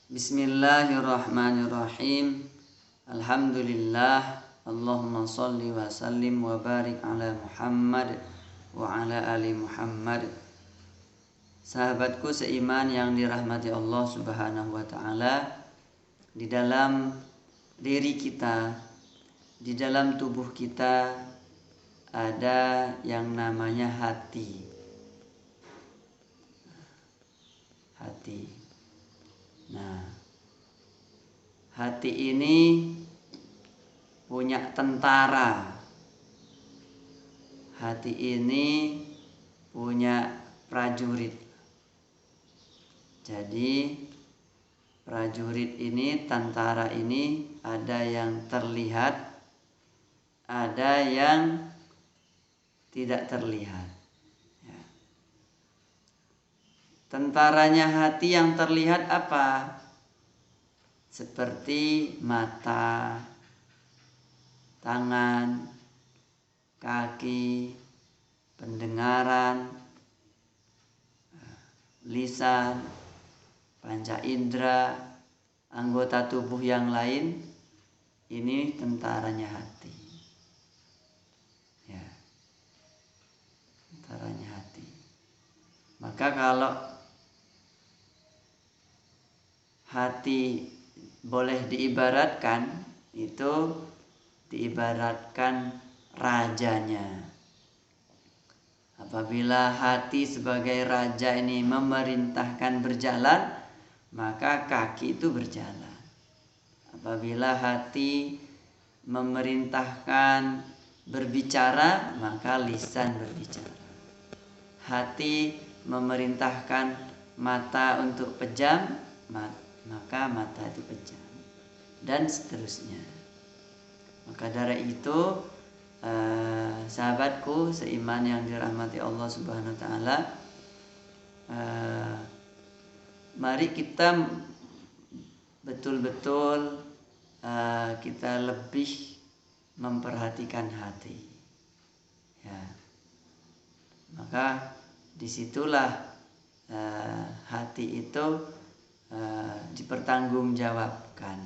Bismillahirrahmanirrahim. Alhamdulillah. Allahumma salli wa sallim wa barik ala Muhammad wa ala ali Muhammad. Sahabatku seiman yang dirahmati Allah Subhanahu wa taala, di dalam diri kita, di dalam tubuh kita ada yang namanya hati. Nah, hati ini punya tentara. Hati ini punya prajurit. Jadi prajurit ini, tentara ini, ada yang terlihat, ada yang tidak terlihat. Tentaranya hati yang terlihat apa? Seperti mata, tangan, kaki, pendengaran, lisan, panca indera, anggota tubuh yang lain. Ini tentaranya hati. Ya, tentaranya hati. Maka kalau hati boleh diibaratkan, itu diibaratkan rajanya. Apabila hati sebagai raja ini memerintahkan berjalan, maka kaki itu berjalan. Apabila hati memerintahkan berbicara, maka lisan berbicara. Hati memerintahkan mata untuk pejam, maka mata itu pejam, dan seterusnya. Maka dari itu, sahabatku seiman yang dirahmati Allah Subhanahu wa taala, mari kita betul-betul kita lebih memperhatikan hati. Ya. Maka disitulah hati itu dipertanggungjawabkan.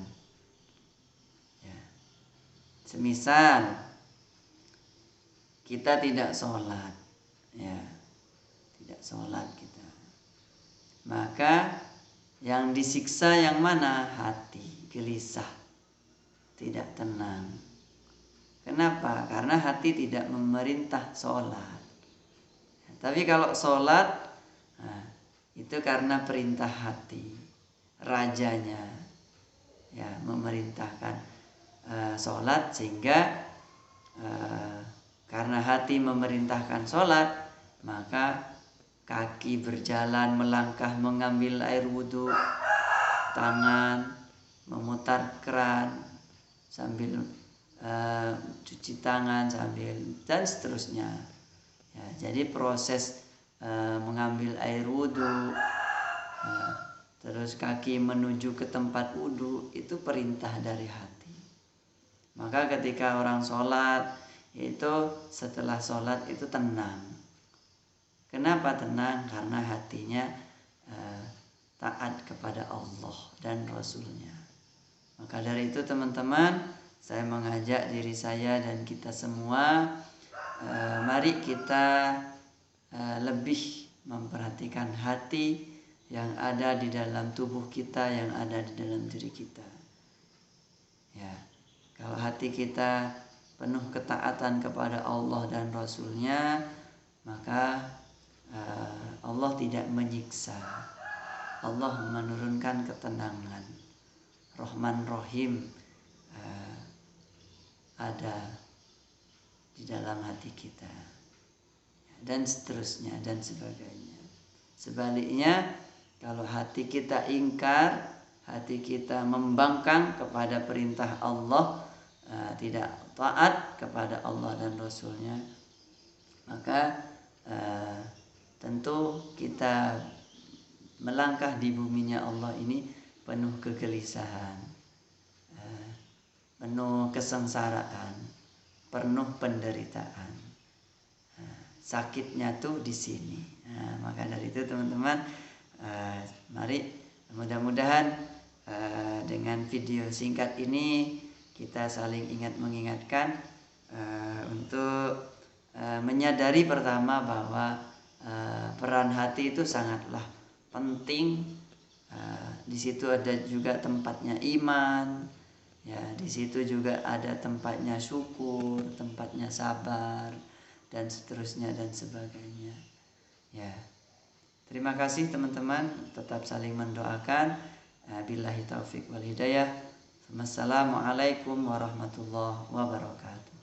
Ya. Semisal kita tidak sholat, ya, tidak sholat kita, maka yang disiksa yang mana? Hati, gelisah, tidak tenang. Kenapa? Karena hati tidak memerintah sholat. Ya, tapi kalau sholat, itu karena perintah hati, rajanya, ya, memerintahkan sholat, sehingga karena hati memerintahkan sholat, maka kaki berjalan, melangkah, mengambil air wudhu, tangan memutar keran sambil cuci tangan, sambil, dan seterusnya. Ya, jadi proses mengambil air wudhu, terus kaki menuju ke tempat wudhu, itu perintah dari hati. Maka ketika orang sholat, itu setelah sholat itu tenang. Kenapa tenang? Karena hatinya taat kepada Allah dan Rasulnya. Maka dari itu teman-teman, saya mengajak diri saya dan kita semua, mari kita lebih memperhatikan hati yang ada di dalam tubuh kita, yang ada di dalam diri kita. Ya, kalau hati kita penuh ketaatan kepada Allah dan Rasulnya, maka Allah tidak menyiksa. Allah menurunkan ketenangan. Rahman Rahim ada di dalam hati kita, dan seterusnya dan sebagainya. Sebaliknya, kalau hati kita ingkar, hati kita membangkang kepada perintah Allah, tidak taat kepada Allah dan Rasulnya, maka tentu kita melangkah di buminya Allah ini penuh kegelisahan, penuh kesengsaraan, penuh penderitaan. Sakitnya tuh di sini. Maka dari itu teman-teman, mari mudah-mudahan dengan video singkat ini kita saling mengingatkan untuk menyadari pertama bahwa peran hati itu sangatlah penting. Di situ ada juga tempatnya iman, ya di situ juga ada tempatnya syukur, tempatnya sabar, dan seterusnya dan sebagainya. Ya, terima kasih teman-teman, tetap saling mendoakan. Billahi taufik wal hidayah. Wassalamualaikum warahmatullahi wabarakatuh.